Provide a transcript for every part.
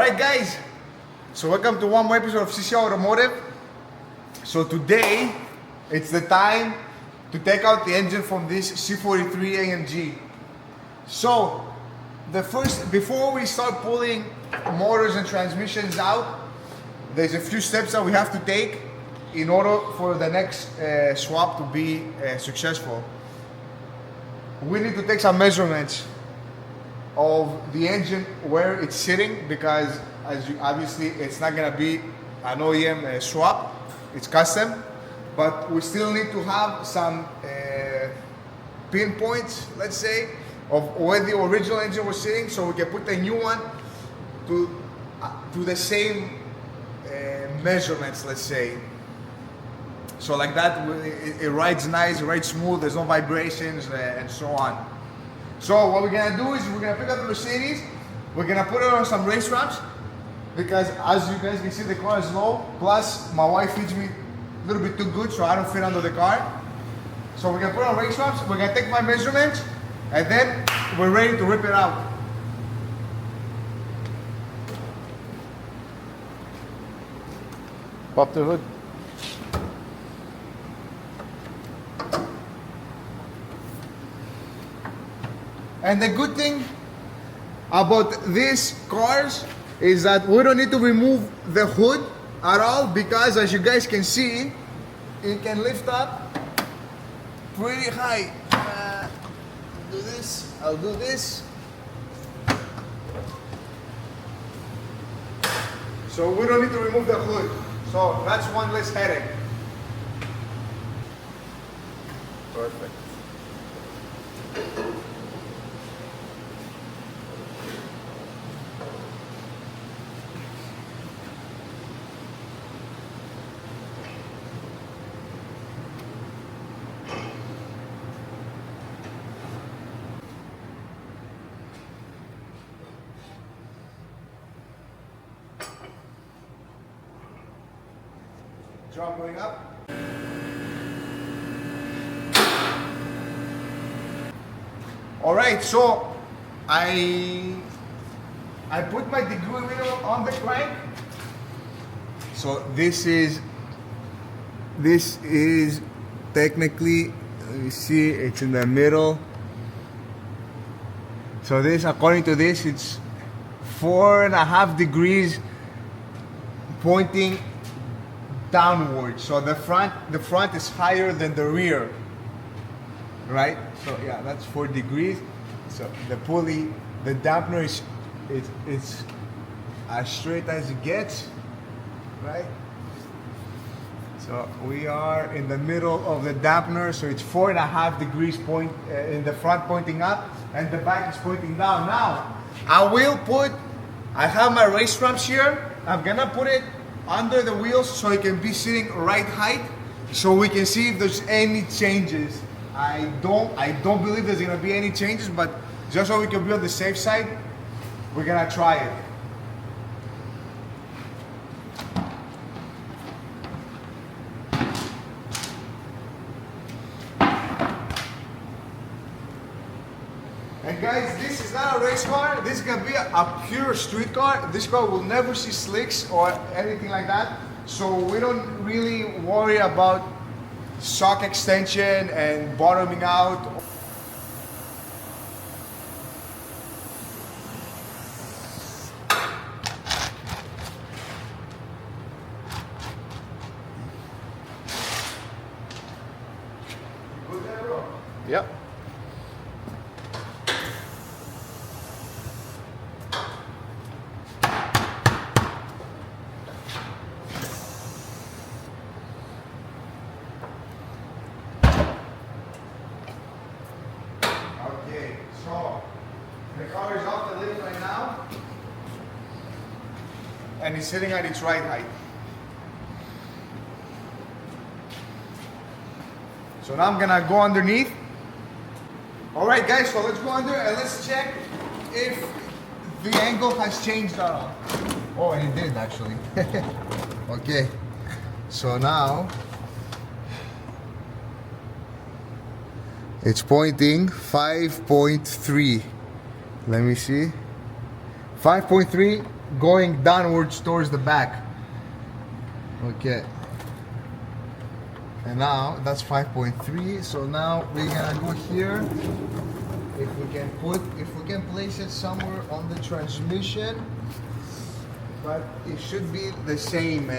Alright guys, so welcome to one more episode of CC Automotive. So today, it's the time to take out the engine from this C43 AMG. So, before we start pulling motors and transmissions out, there's a few steps that we have to take in order for the next swap to be successful. We need to take some measurements of the engine where it's sitting, because obviously it's not gonna be an OEM swap, it's custom, but we still need to have some pinpoints, let's say, of where the original engine was sitting, so we can put the new one to the same measurements, let's say. So like that, it rides nice, it rides smooth, there's no vibrations and so on. So what we're gonna do is we're gonna pick up the Mercedes, we're gonna put it on some race ramps, because as you guys can see, the car is low, plus my wife feeds me a little bit too good, so I don't fit under the car. So we're gonna put it on race ramps, we're gonna take my measurements, and then we're ready to rip it out. Pop the hood. And the good thing about these cars is that we don't need to remove the hood at all, because as you guys can see, it can lift up pretty high. Do this, I'll do this. So we don't need to remove the hood. So that's one less headache. Perfect. Drum going up. All right, so I put my degree wheel on the crank. So this is technically, you see, it's in the middle. So this, according to this, it's 4.5 degrees pointing downward. So the front is higher than the rear, right? So yeah, that's 4 degrees. So the pulley, the dampener is it's as straight as it gets, right? So we are in the middle of the dampener, so it's 4.5 degrees point in the front pointing up, and the back is pointing down. Now I have my race ramps here. I'm gonna put it under the wheels so it can be sitting right height, so we can see if there's any changes. I don't believe there's gonna be any changes, but just so we can be on the safe side, we're gonna try it. And guys, this is not a race car. This is gonna be a pure street car. This car will never see slicks or anything like that. So we don't really worry about shock extension and bottoming out. Good there, bro? Yep. So, the car is off the lift right now, and it's sitting at its right height. So now I'm gonna go underneath. All right, guys, so let's go under and let's check if the angle has changed at all. Oh, and it did actually. Okay, so now it's pointing 5.3. Let me see. 5.3 going downwards towards the back. Okay. And now that's 5.3. So now we're gonna go here. If we can place it somewhere on the transmission, but it should be the same.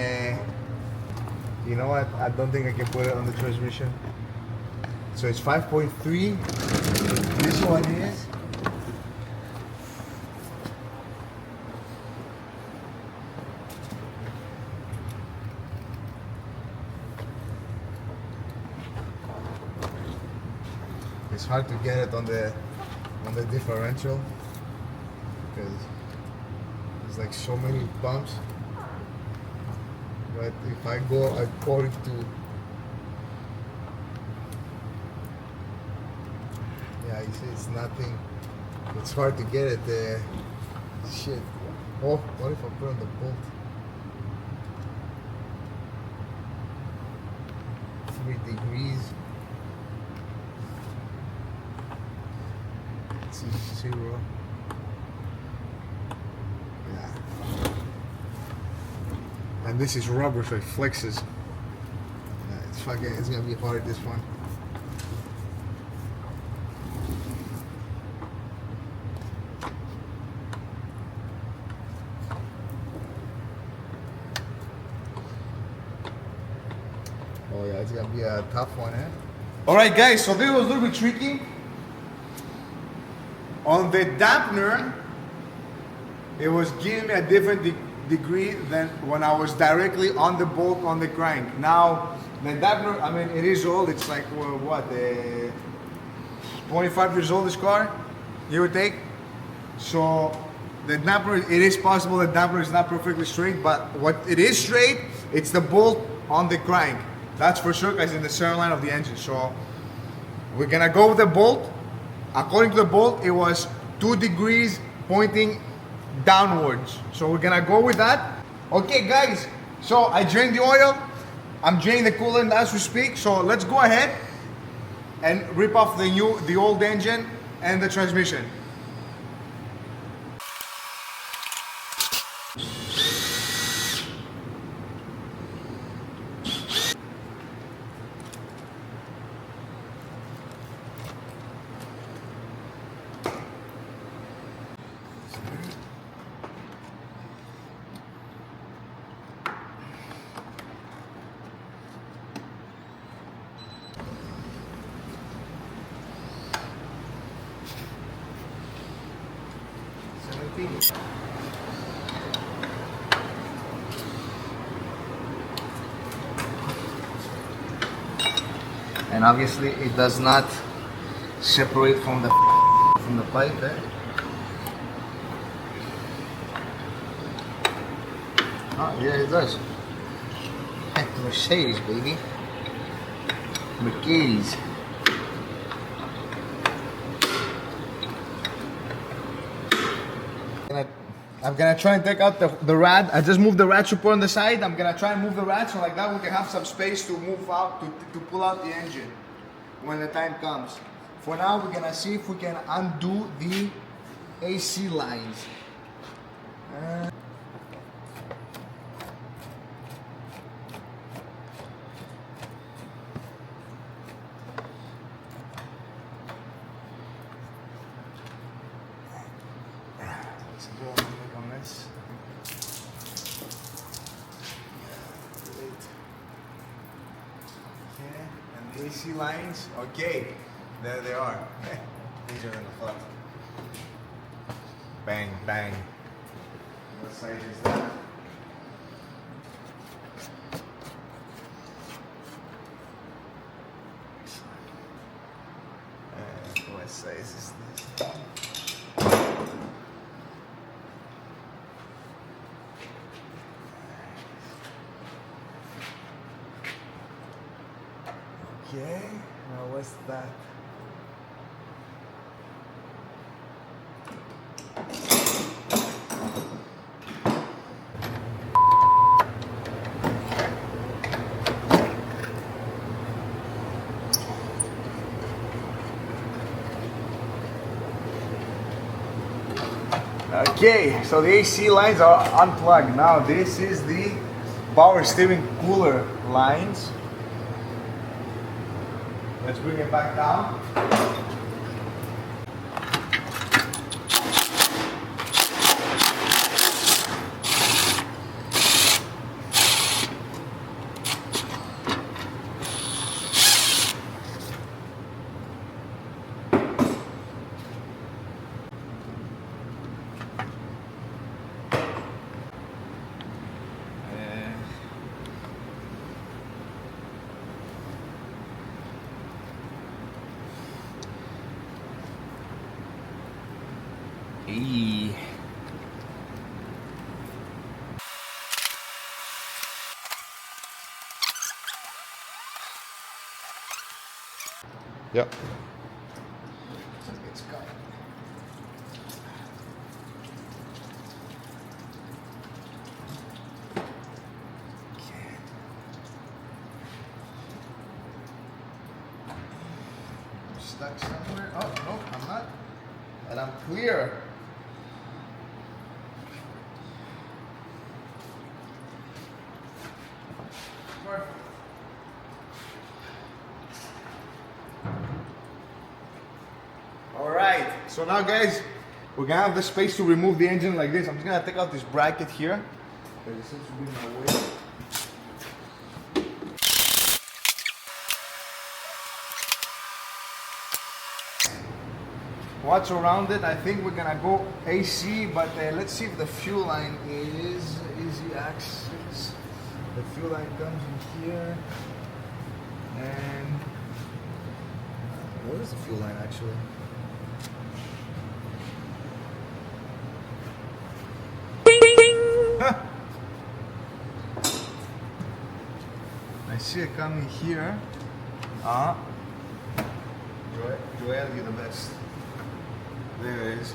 You know what? I don't think I can put it on the transmission. So it's 5.3. This one is. It's hard to get it on the differential because there's like so many bumps. But if I go according to, yeah, you see, it's nothing. It's hard to get it there. Shit. Oh, what if I put on the bolt? 3 degrees. This is 0. Yeah. And this is rubber, so it flexes. Yeah, it's gonna be hard, this one. Oh yeah, it's gonna be a tough one, eh? Alright guys, so this was a little bit tricky. On the dampener, it was giving me a different degree than when I was directly on the bolt on the crank. Now, the dampener, I mean, it is old. It's like, well, what, 25 years old, this car, give or take. So, the dampener, it is possible the dampener is not perfectly straight, but what it is straight, it's the bolt on the crank. That's for sure, guys, in the center line of the engine. So, we're gonna go with the bolt. According to the bolt, it was 2 degrees pointing downwards. So we're gonna go with that. Okay guys, so I drained the oil. I'm draining the coolant as we speak. So let's go ahead and rip off the old engine and the transmission. And obviously it does not separate from the pipe there. Oh yeah, it does. Mercedes, baby. Mercedes. I'm gonna try and take out the rad. I just moved the rad support on the side. I'm gonna try and move the rad so like that we can have some space to move out, to pull out the engine when the time comes. For now, we're gonna see if we can undo the AC lines. Let's go and make a mess. Okay, and the AC lines, okay, there they are. These are in the front. Bang, bang. What size is that? And what size is this? Okay, now what's that? Okay, so the AC lines are unplugged. Now this is the power steering cooler lines. Let's bring it back down. Hey. Yep. It's cut. Stuck somewhere. Oh no, I'm not. And I'm clear. Perfect. All right. So now, guys, we're gonna have the space to remove the engine like this. I'm just gonna take out this bracket here because it seems to be in my way. What's around it? I think we're gonna go AC, but let's see if the fuel line is easy access. The fuel line comes in here, and where is the fuel line actually? Huh. I see it coming here. Joel, you're the best. There it is.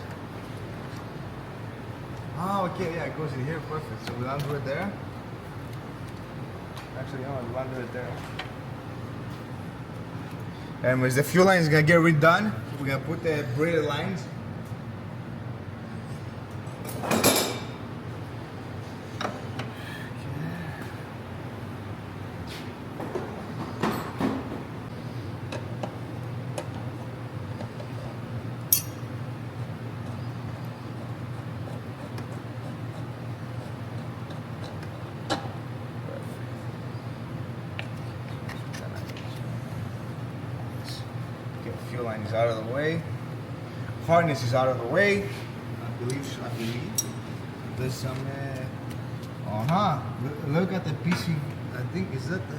Oh, okay, yeah, it goes in here, perfect. So we'll undo it there. Actually, no, we'll undo it there. And as the fuel line is gonna get redone, we're gonna put the braided lines. Fuel line is out of the way. Harness is out of the way. I believe. There's some. Look at the PC. I think is that the.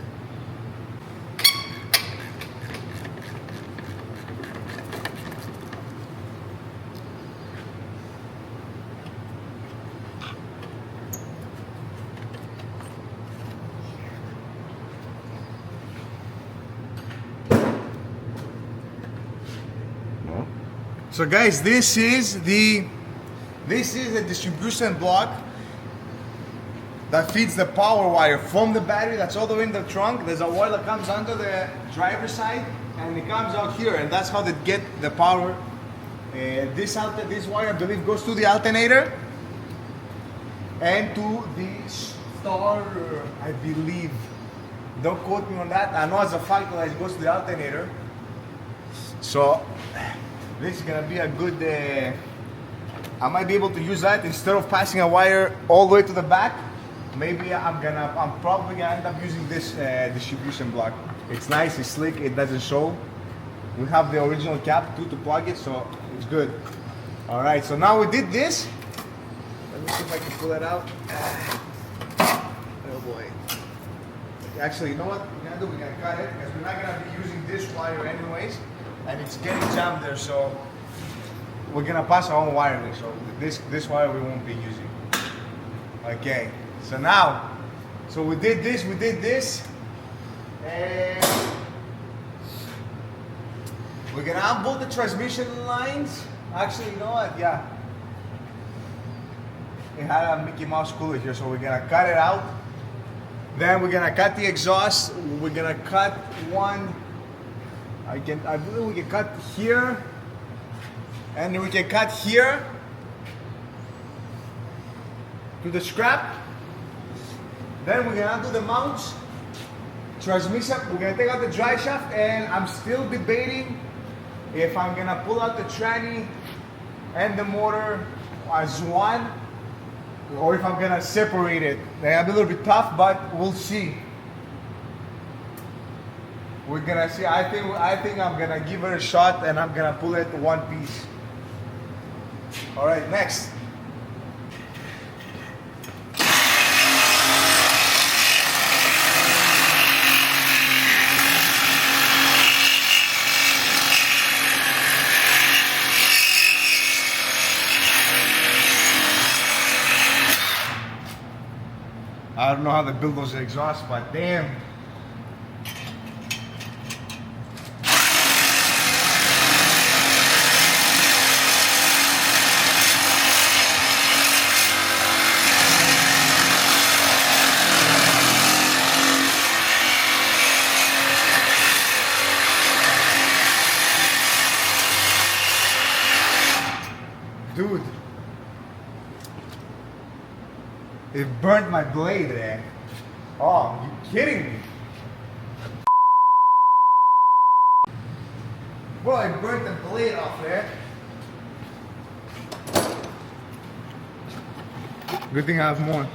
So guys, this is the distribution block that feeds the power wire from the battery. That's all the way in the trunk. There's a wire that comes under the driver's side and it comes out here, and that's how they get the power. This wire, I believe, goes to the alternator and to the starter, I believe. Don't quote me on that. I know as a fact that it goes to the alternator. So this is gonna be a good. I might be able to use that instead of passing a wire all the way to the back. Maybe I'm probably gonna end up using this distribution block. It's nice, it's slick, it doesn't show. We have the original cap too to plug it, so it's good. All right, so now we did this. Let me see if I can pull it out. Oh boy. Actually, you know what we're gonna do? We're gonna cut it because we're not gonna be using this wire anyways. And it's getting jammed there, so we're gonna pass our own wiring. So this wire we won't be using. Okay, so now, so we did this, and we're gonna unbolt the transmission lines. Actually, you know what? Yeah, it had a Mickey Mouse cooler here, so we're gonna cut it out. Then we're gonna cut the exhaust. We're gonna cut one. I believe we can cut here, and we can cut here, to the scrap. Then we're gonna do the mounts. Transmission, we're gonna take out the dry shaft, and I'm still debating if I'm gonna pull out the tranny and the motor as one, or if I'm gonna separate it. They're a little bit tough, but we'll see. We're gonna see. I think I'm gonna give it a shot, and I'm gonna pull it one piece. All right, next. I don't know how to build those exhausts, but damn. Dude. It burnt my blade there. Oh, you kidding me? Bro, it burnt the blade off there. Good thing I have more.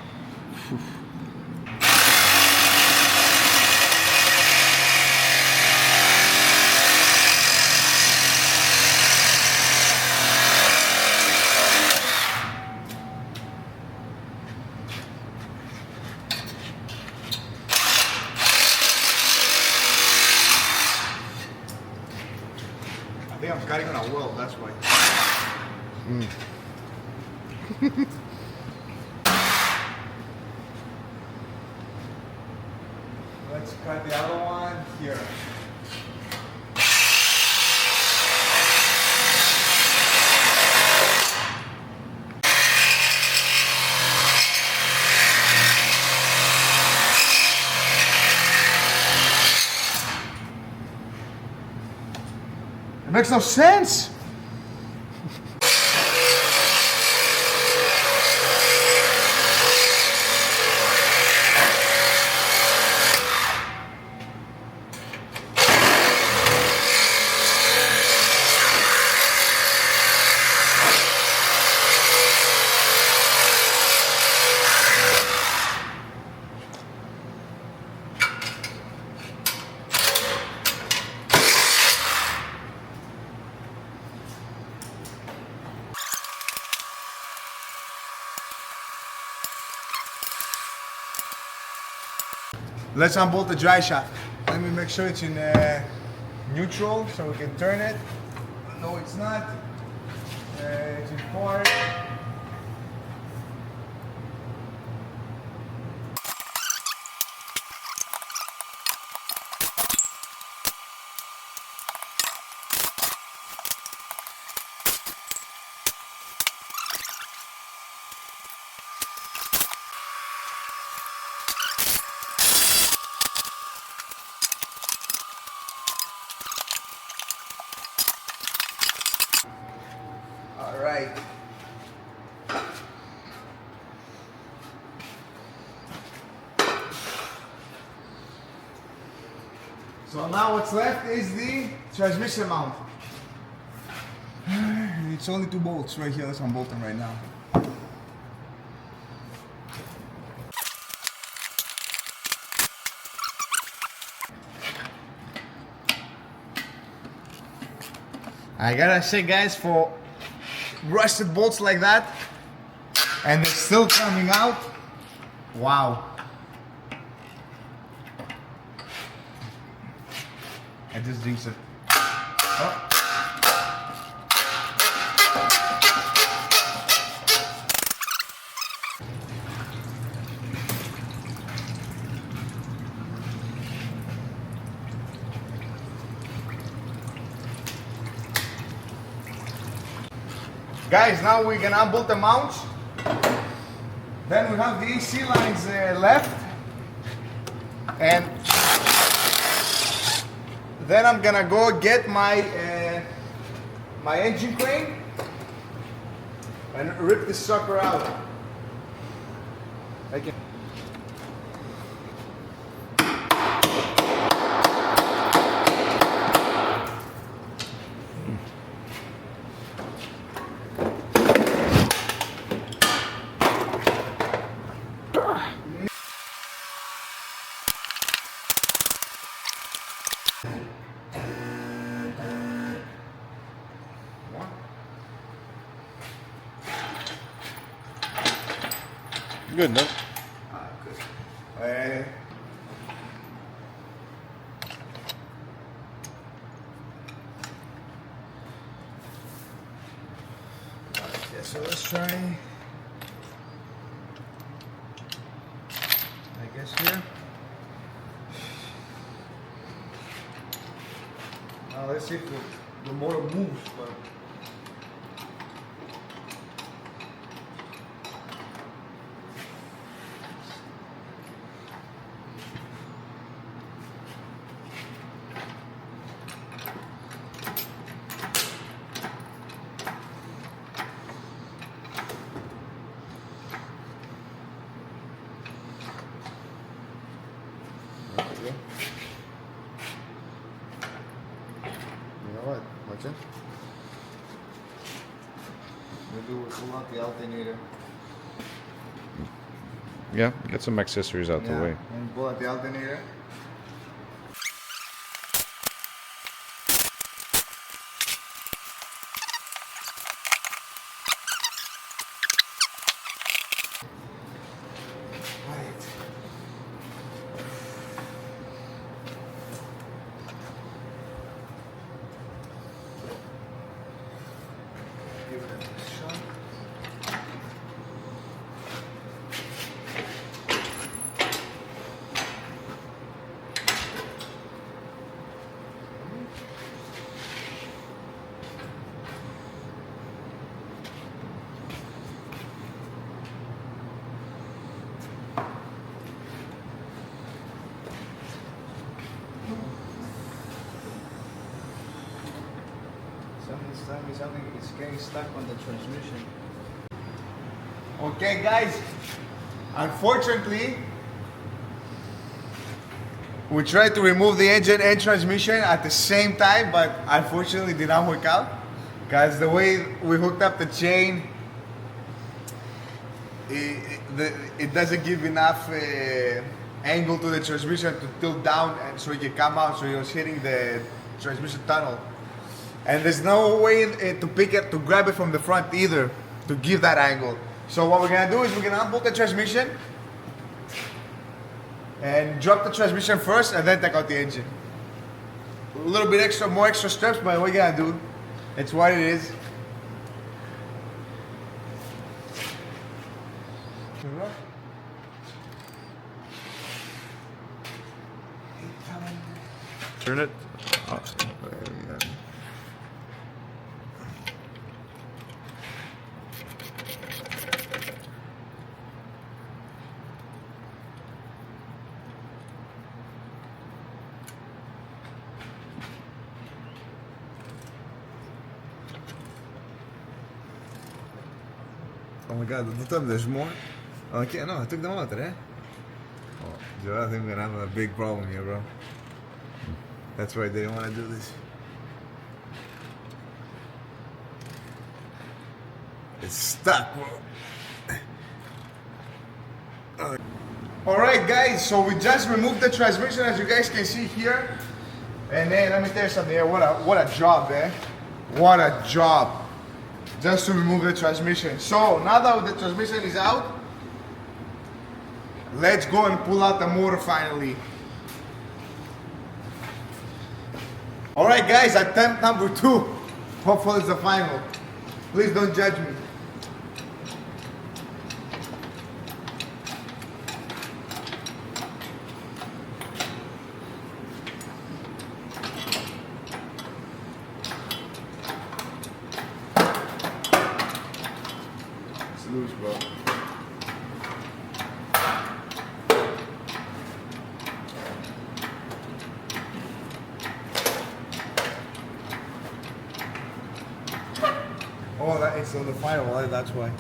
I think I'm cutting on a weld, that's why. Let's cut the other one here. It makes no sense. Let's unbolt the dry shaft. Let me make sure it's in neutral so we can turn it. No, it's not. It's in park. All right. So now what's left is the transmission mount. It's only 2 bolts right here. Let's unbolt them right now. I gotta say, guys, for rusted bolts like that, and they're still coming out, wow. I just jinxed it. Oh. Guys, now we're gonna unbolt the mounts. Then we have the AC lines left. And then I'm gonna go get my my engine crane and rip this sucker out. Good, no? Good. Uh, yeah, so let's try. I guess here. Now let's see if the motor moves, but. You know what? Watch it. Maybe we'll pull out the alternator. Yeah, get some accessories out the way. And pull out the alternator. Right. Give it a shot. Something's telling me something is getting stuck on the transmission. Okay, guys. Unfortunately, we tried to remove the engine and transmission at the same time, but unfortunately did not work out. Because the way we hooked up the chain, it doesn't give enough angle to the transmission to tilt down, and so it can come out. So it was hitting the transmission tunnel. And there's no way to pick it, to grab it from the front either, to give that angle. So what we're gonna do is we're gonna unbolt the transmission and drop the transmission first and then take out the engine. A little bit extra, more extra steps, but what we're gonna do, it's what it is. Turn it. Oh my god, there's more? Okay, no, I took them out, eh? Oh, Joe, I think we're gonna have a big problem here, bro. That's why they didn't want to do this. It's stuck, bro. Alright guys, so we just removed the transmission, as you guys can see here. And then let me tell you something here, what a job, eh? What a job. Just to remove the transmission. So now that the transmission is out, let's go and pull out the motor finally. Alright guys, attempt number 2. Hopefully it's the final. Please don't judge me. It's loose, bro. Oh, it's on the firewall, that's why.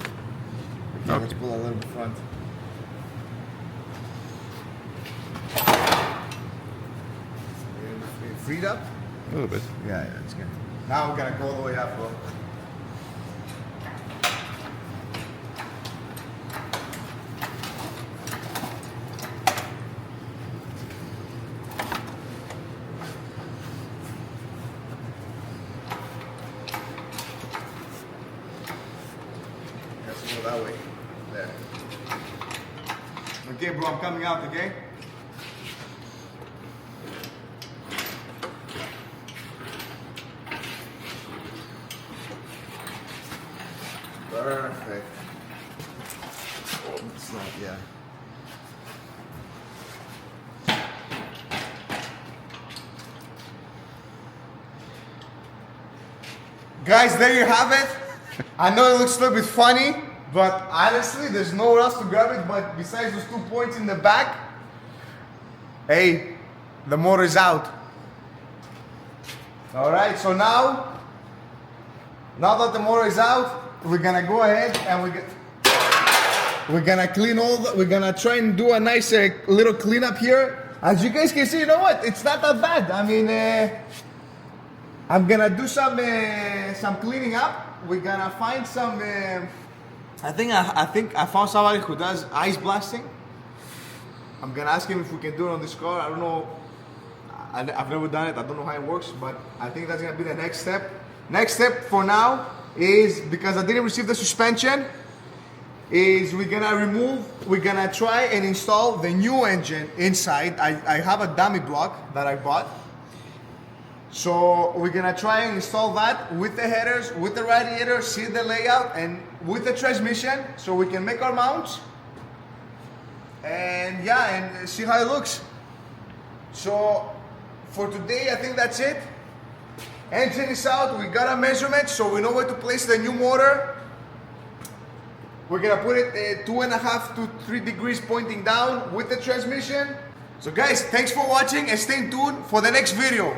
Okay, let's pull a little front. Freed up? A little bit. Yeah, that's good. Now we're gonna go all the way up, bro. Let's go that way. There. Okay, bro, I'm coming out, okay? Perfect. It's not, yeah. Guys, there you have it. I know it looks a little bit funny, but honestly, there's nowhere else to grab it but besides those 2 points in the back. Hey, the motor is out. Alright, so now that the motor is out, we're gonna go ahead and we're gonna clean we're gonna try and do a nice little cleanup here. As you guys can see, you know what? It's not that bad. I mean, I'm gonna do some cleaning up. We're gonna find some. I think I found somebody who does ice blasting. I'm gonna ask him if we can do it on this car. I don't know. I've never done it. I don't know how it works, but I think that's gonna be the next step. Next step for now is, because I didn't receive the suspension, is we're gonna try and install the new engine inside. I have a dummy block that I bought. So we're gonna try and install that with the headers, with the radiator, see the layout, and with the transmission, so we can make our mounts. And yeah, and see how it looks. So for today, I think that's it. Engine is out, we got a measurement, so we know where to place the new motor. We're gonna put it 2.5 to 3 degrees pointing down with the transmission. So guys, thanks for watching and stay tuned for the next video.